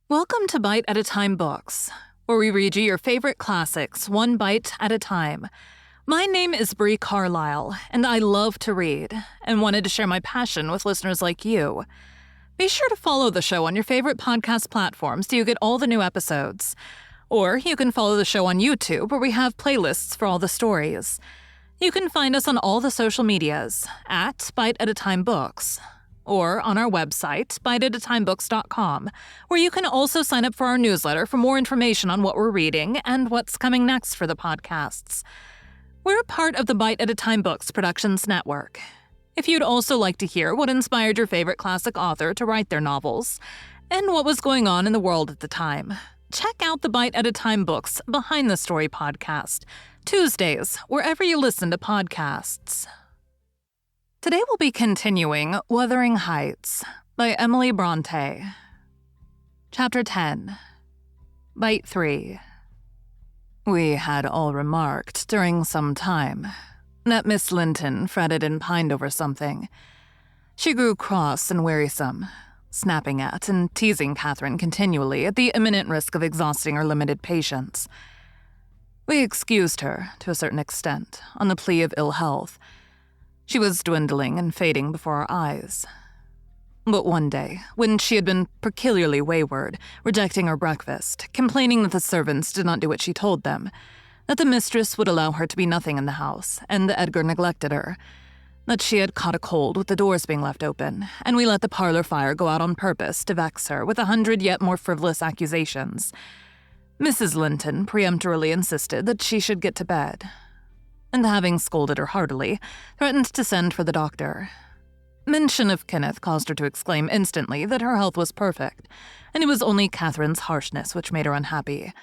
Welcome to Bite at a Time Books, where we read you your favorite classics one bite at a time. My name is Bree Carlile, and I love to read, and wanted to share my passion with listeners like you. Be sure to follow the show on your favorite podcast platforms so you get all the new episodes. Or you can follow the show on YouTube, where we have playlists for all the stories. You can find us on all the social medias at Bite at a Time Books, or on our website, biteatatimebooks.com, where you can also sign up for our newsletter for more information on what we're reading and what's coming next for the podcasts. We're part of the Bite at a Time Books Productions Network. If you'd also like to hear what inspired your favorite classic author to write their novels, and what was going on in the world at the time, check out the Bite at a Time Books Behind the Story podcast, Tuesdays, wherever you listen to podcasts. Today we'll be continuing Wuthering by Emily Brontë. Chapter 10. Bite 3. We had all remarked during some time that Miss Linton fretted and pined over something. She grew cross and wearisome, snapping at and teasing Catherine continually at the imminent risk of exhausting her limited patience. We excused her, to a certain extent, on the plea of ill health. She was dwindling and fading before our eyes. But one day, when she had been peculiarly wayward, rejecting her breakfast, complaining that the servants did not do what she told them, that the mistress would allow her to be nothing in the house, and that Edgar neglected her, that she had caught a cold with the doors being left open, and we let the parlor fire go out on purpose to vex her with 100 yet more frivolous accusations, Mrs. Linton peremptorily insisted that she should get to bed, and having scolded her heartily, threatened to send for the doctor. Mention of Kenneth caused her to exclaim instantly that her health was perfect, and it was only Catherine's harshness which made her unhappy.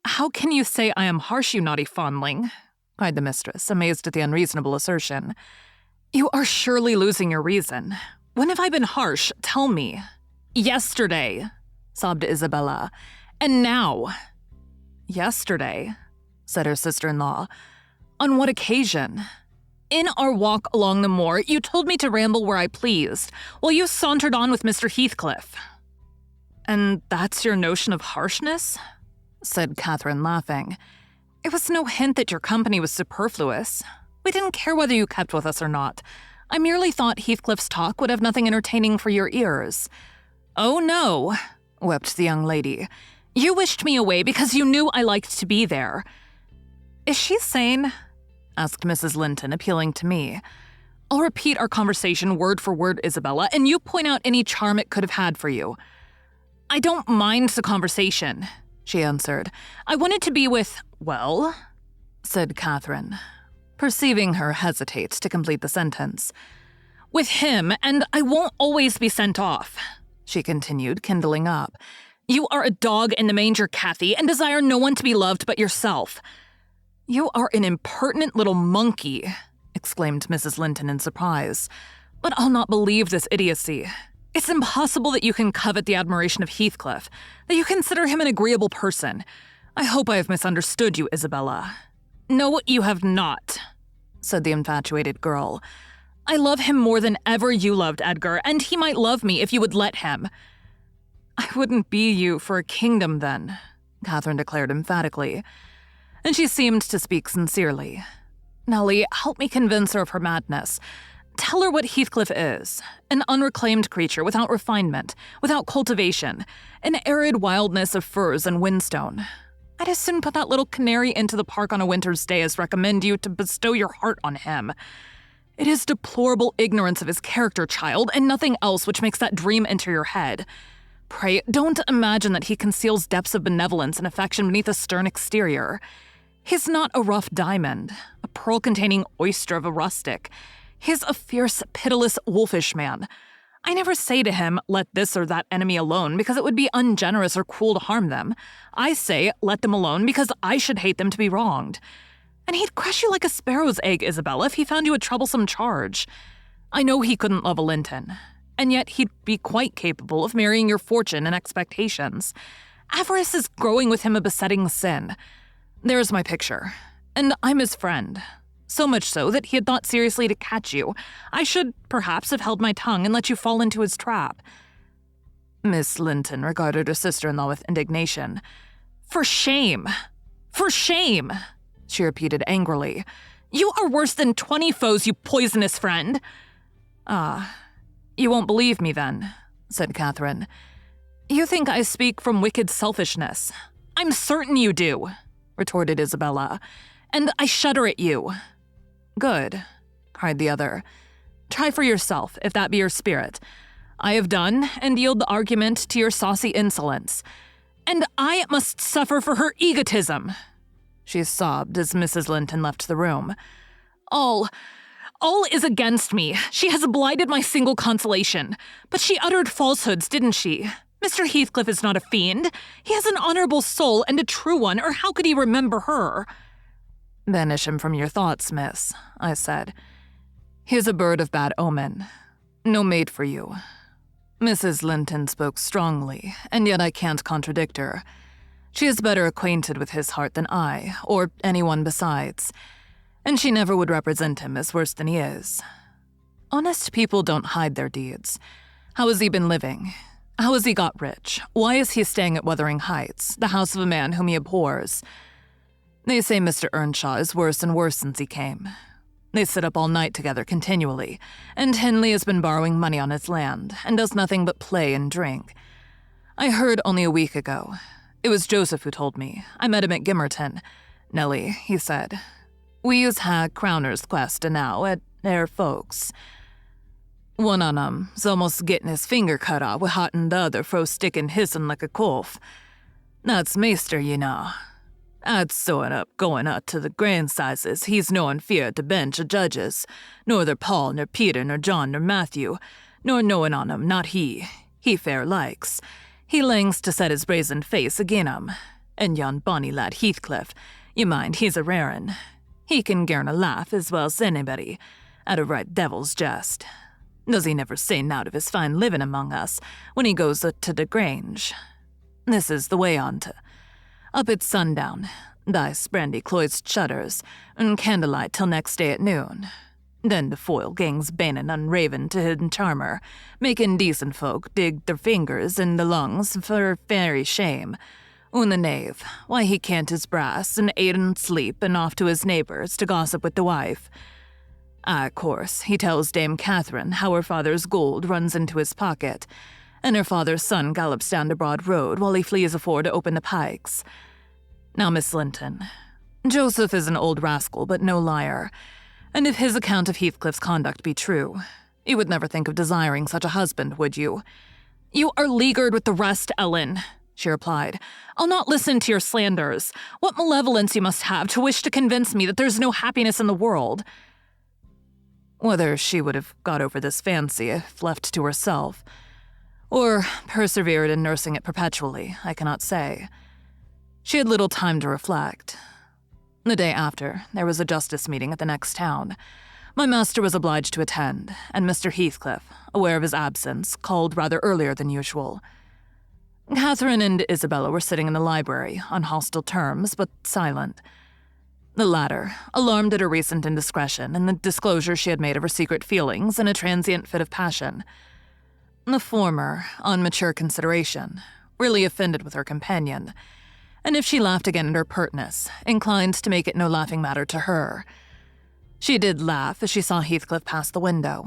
"How can you say I am harsh, you naughty fondling?" cried the mistress, amazed at the unreasonable assertion. "You are surely losing your reason. When have I been harsh? Tell me." "Yesterday," sobbed Isabella. "And now." "Yesterday," said her sister-in-law. "On what occasion?" "In our walk along the moor, you told me to ramble where I pleased, while you sauntered on with Mr. Heathcliff." "And that's your notion of harshness?" said Catherine, laughing. "It was no hint that your company was superfluous. We didn't care whether you kept with us or not. I merely thought Heathcliff's talk would have nothing entertaining for your ears." "Oh, no," wept the young lady. "You wished me away because you knew I liked to be there." "Is she sane?" asked Mrs. Linton, appealing to me. "I'll repeat our conversation word for word, Isabella, and you point out any charm it could have had for you." "I don't mind the conversation," she answered. "I wanted to be with—" "Well?" said Catherine, perceiving her hesitate to complete the sentence. "With him, and I won't always be sent off," she continued, kindling up. "You are a dog in the manger, Cathy, and desire no one to be loved but yourself." "You are an impertinent little monkey," exclaimed Mrs. Linton in surprise. "But I'll not believe this idiocy. It's impossible that you can covet the admiration of Heathcliff, that you consider him an agreeable person. I hope I have misunderstood you, Isabella." "No, you have not," said the infatuated girl. "I love him more than ever you loved Edgar, and he might love me if you would let him." "I wouldn't be you for a kingdom, then," Catherine declared emphatically. And she seemed to speak sincerely. "Nellie, help me convince her of her madness. Tell her what Heathcliff is, an unreclaimed creature without refinement, without cultivation, an arid wildness of firs and whinstone. I'd as soon put that little canary into the park on a winter's day as recommend you to bestow your heart on him. It is deplorable ignorance of his character, child, and nothing else which makes that dream enter your head. Pray, don't imagine that he conceals depths of benevolence and affection beneath a stern exterior. He's not a rough diamond, a pearl-containing oyster of a rustic. He's a fierce, pitiless, wolfish man. I never say to him, let this or that enemy alone, because it would be ungenerous or cruel to harm them. I say, let them alone, because I should hate them to be wronged. And he'd crush you like a sparrow's egg, Isabella, if he found you a troublesome charge. I know he couldn't love a Linton, and yet he'd be quite capable of marrying your fortune and expectations. Avarice is growing with him a besetting sin. There's my picture, and I'm his friend. So much so that he had thought seriously to catch you. I should, perhaps, have held my tongue and let you fall into his trap." Miss Linton regarded her sister-in-law with indignation. For shame! For shame! She repeated angrily. You are worse than 20 foes, you poisonous friend! Ah, you won't believe me then, said Catherine. You think I speak from wicked selfishness. I'm certain you do, retorted Isabella, and I shudder at you. Good, cried the other. Try for yourself, if that be your spirit. I have done, and yield the argument to your saucy insolence. And I must suffer for her egotism. She sobbed as Mrs. Linton left the room. All is against me. She has blighted my single consolation. But she uttered falsehoods, didn't she? Mr. Heathcliff is not a fiend. He has an honorable soul and a true one, or how could he remember her? Banish him from your thoughts, miss, I said. He is a bird of bad omen. No mate for you. Mrs. Linton spoke strongly, and yet I can't contradict her. She is better acquainted with his heart than I, or anyone besides, and she never would represent him as worse than he is. Honest people don't hide their deeds. How has he been living? How has he got rich? Why is he staying at Wuthering Heights, the house of a man whom he abhors? They say Mr. Earnshaw is worse and worse since he came. They sit up all night together continually, and Henley has been borrowing money on his land, and does nothing but play and drink. I heard only a week ago. It was Joseph who told me. I met him at Gimmerton. Nellie, he said, we use ha Crowner's quest now at their folks. One on 'em's almost getting his finger cut off with hot and the other fro sticking hissin' like a cough. That's Maester, you know. That's sewing up going up to the grand sizes. He's no in fear to bench of judges. Nor Paul, nor Peter, nor John, nor Matthew. Nor knowing on 'em, not he. He fair likes. He langs to set his brazen face agin 'em. And yon bonny lad Heathcliff, you mind he's a rare un. He can garn a laugh as well as anybody, at a right devil's jest. Does he never say nowt of his fine living among us when he goes to the Grange? This is the way on't. Up at sundown, dice brandy cloised shutters, and candlelight till next day at noon. Then the foil gangs banin' and ravin' to hidden charmer, making decent folk dig their fingers in the lungs for very shame. And the knave, why he can't his brass and ate and sleep and off to his neighbours to gossip with the wife. Of course, he tells Dame Catherine how her father's gold runs into his pocket, and her father's son gallops down the broad road while he flees afore to open the pikes. Now, Miss Linton, Joseph is an old rascal but no liar, and if his account of Heathcliff's conduct be true, you would never think of desiring such a husband, would you? You are leaguered with the rest, Ellen, she replied. I'll not listen to your slanders. What malevolence you must have to wish to convince me that there's no happiness in the world. Whether she would have got over this fancy if left to herself, or persevered in nursing it perpetually, I cannot say. She had little time to reflect. The day after, there was a justice meeting at the next town. My master was obliged to attend, and Mr. Heathcliff, aware of his absence, called rather earlier than usual. Catherine and Isabella were sitting in the library, on hostile terms, but silent. The latter, alarmed at her recent indiscretion and the disclosure she had made of her secret feelings in a transient fit of passion. The former, on mature consideration, really offended with her companion, and if she laughed again at her pertness, inclined to make it no laughing matter to her. She did laugh as she saw Heathcliff pass the window.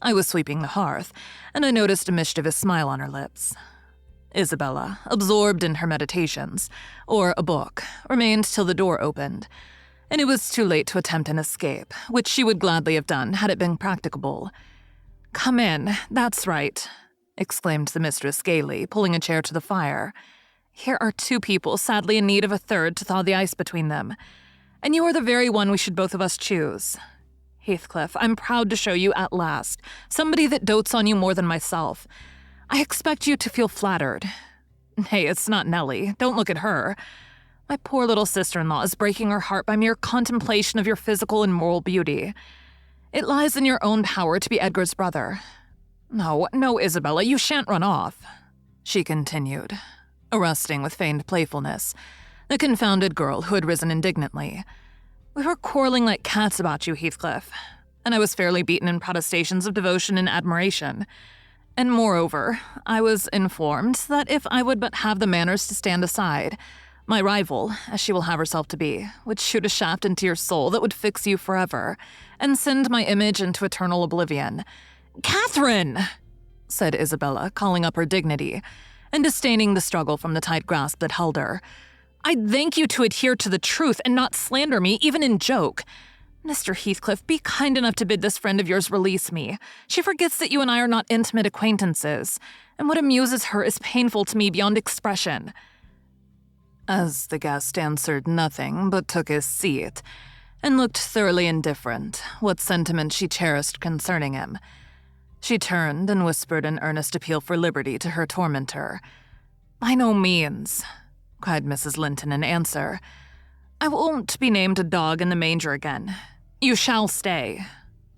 I was sweeping the hearth, and I noticed a mischievous smile on her lips. Isabella, absorbed in her meditations, or a book, remained till the door opened, and it was too late to attempt an escape, which she would gladly have done had it been practicable. "Come in, that's right," exclaimed the mistress gaily, pulling a chair to the fire. "Here are two people sadly in need of a third to thaw the ice between them, and you are the very one we should both of us choose. Heathcliff, I'm proud to show you at last somebody that dotes on you more than myself. I expect you to feel flattered. Hey, it's not Nellie. Don't look at her. My poor little sister-in-law is breaking her heart by mere contemplation of your physical and moral beauty. It lies in your own power to be Edgar's brother. No, Isabella, you shan't run off," she continued, arresting with feigned playfulness the confounded girl who had risen indignantly. "We were quarreling like cats about you, Heathcliff, and I was fairly beaten in protestations of devotion and admiration. And moreover, I was informed that if I would but have the manners to stand aside, my rival, as she will have herself to be, would shoot a shaft into your soul that would fix you forever, and send my image into eternal oblivion. "Catherine!" said Isabella, calling up her dignity, and disdaining the struggle from the tight grasp that held her. "I thank you to adhere to the truth and not slander me, even in joke. Mr. Heathcliff, be kind enough to bid this friend of yours release me. She forgets that you and I are not intimate acquaintances, and what amuses her is painful to me beyond expression." As the guest answered nothing but took his seat, and looked thoroughly indifferent what sentiment she cherished concerning him, she turned and whispered an earnest appeal for liberty to her tormentor. "By no means," cried Mrs. Linton in answer. "I won't be named a dog in the manger again. You shall stay.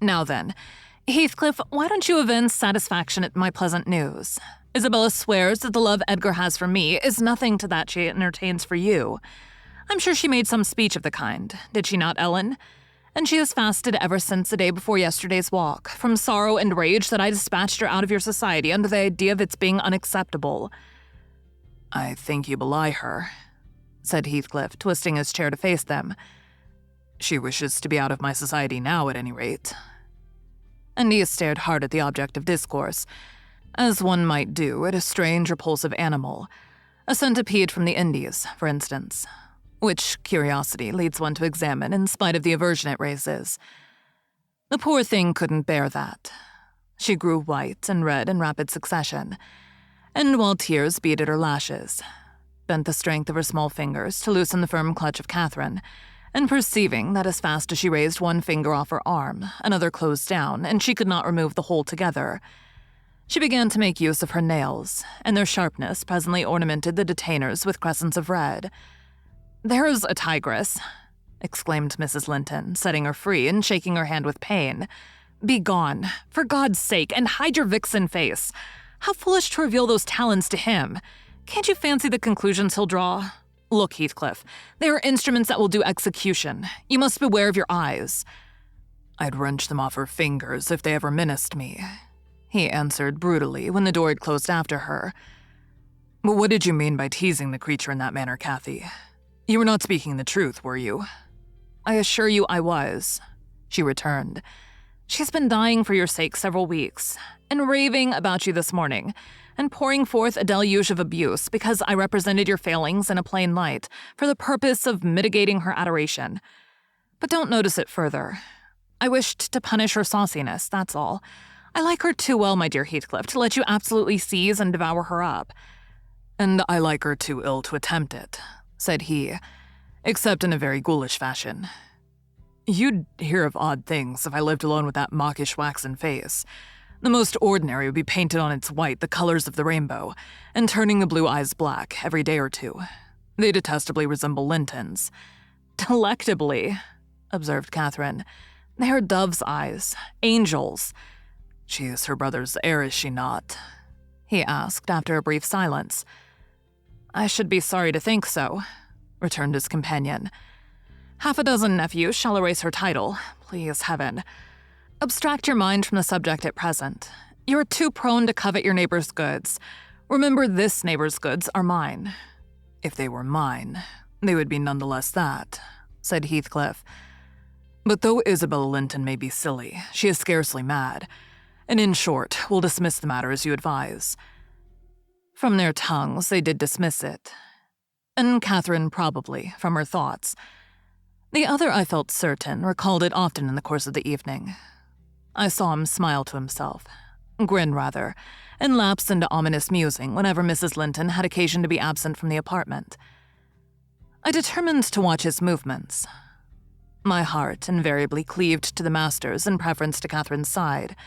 Now then, Heathcliff, why don't you evince satisfaction at my pleasant news? Isabella swears that the love Edgar has for me is nothing to that she entertains for you. I'm sure she made some speech of the kind, did she not, Ellen? And she has fasted ever since the day before yesterday's walk, from sorrow and rage that I dispatched her out of your society under the idea of its being unacceptable." "I think you belie her," said Heathcliff, twisting his chair to face them. "She wishes to be out of my society now, at any rate." And he stared hard at the object of discourse, as one might do at a strange, repulsive animal, a centipede from the Indies, for instance, which curiosity leads one to examine in spite of the aversion it raises. The poor thing couldn't bear that. She grew white and red in rapid succession, and while tears beaded her lashes, bent the strength of her small fingers to loosen the firm clutch of Catherine, and perceiving that as fast as she raised one finger off her arm, another closed down, and she could not remove the whole together, she began to make use of her nails, and their sharpness presently ornamented the detainers with crescents of red. "There's a tigress!" exclaimed Mrs. Linton, setting her free and shaking her hand with pain. "Begone, for God's sake, and hide your vixen face. How foolish to reveal those talons to him! Can't you fancy the conclusions he'll draw? Look, Heathcliff, they are instruments that will do execution. You must beware of your eyes." "I'd wrench them off her fingers if they ever menaced me," he answered brutally when the door had closed after her. "But what did you mean by teasing the creature in that manner, Cathy? You were not speaking the truth, were you?" "I assure you I was," she returned. "She's been dying for your sake several weeks, and raving about you this morning, and pouring forth a deluge of abuse because I represented your failings in a plain light for the purpose of mitigating her adoration. But don't notice it further. I wished to punish her sauciness, that's all. I like her too well, my dear Heathcliff, to let you absolutely seize and devour her up." "And I like her too ill to attempt it," said he, "except in a very ghoulish fashion. You'd hear of odd things if I lived alone with that mawkish waxen face. The most ordinary would be painted on its white the colors of the rainbow, and turning the blue eyes black every day or two. They detestably resemble Linton's." "Delectably," observed Catherine. "They are dove's eyes, angels." "She is her brother's heir, is she not?" he asked after a brief silence. "I should be sorry to think so," returned his companion. "Half a dozen nephews shall erase her title, please heaven. Abstract your mind from the subject at present. You are too prone to covet your neighbor's goods. Remember, this neighbor's goods are mine." "If they were mine, they would be none the less that," said Heathcliff. "But though Isabella Linton may be silly, she is scarcely mad. And in short, we'll dismiss the matter as you advise." From their tongues, they did dismiss it. And Catherine probably, from her thoughts. The other, I felt certain, recalled it often in the course of the evening. I saw him smile to himself, grin rather, and lapse into ominous musing whenever Mrs. Linton had occasion to be absent from the apartment. I determined to watch his movements. My heart invariably cleaved to the master's in preference to Catherine's side,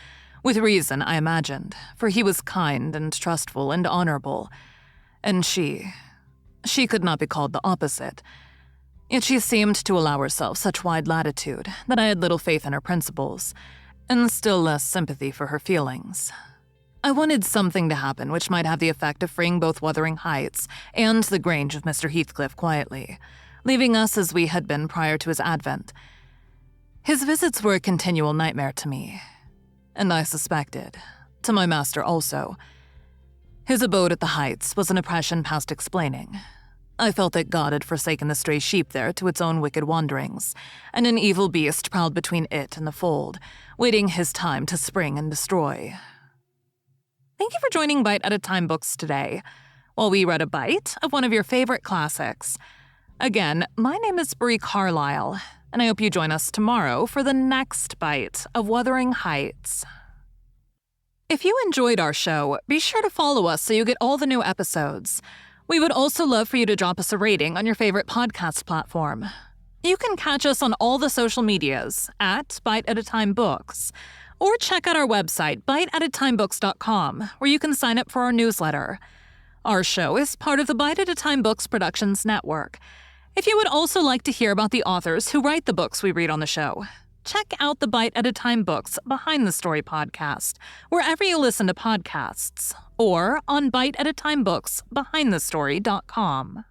with reason, I imagined, for he was kind and trustful and honorable, and she could not be called the opposite. Yet she seemed to allow herself such wide latitude that I had little faith in her principles, and still less sympathy for her feelings. I wanted something to happen which might have the effect of freeing both Wuthering Heights and the Grange of Mr. Heathcliff quietly, leaving us as we had been prior to his advent. His visits were a continual nightmare to me, and I suspected, to my master also. His abode at the Heights was an oppression past explaining. I felt that God had forsaken the stray sheep there to its own wicked wanderings, and an evil beast prowled between it and the fold, waiting his time to spring and destroy. Thank you for joining Bite at a Time Books today, while we read a bite of one of your favorite classics. Again, my name is Bree Carlile, and I hope you join us tomorrow for the next bite of Wuthering Heights. If you enjoyed our show, be sure to follow us so you get all the new episodes. We would also love for you to drop us a rating on your favorite podcast platform. You can catch us on all the social medias at Bite at a Time Books, or check out our website, biteatatimebooks.com, where you can sign up for our newsletter. Our show is part of the Bite at a Time Books Productions Network. If you would also like to hear about the authors who write the books we read on the show, check out the Bite at a Time Books Behind the Story podcast, wherever you listen to podcasts, or on biteatatimebooksbehindthestory.com.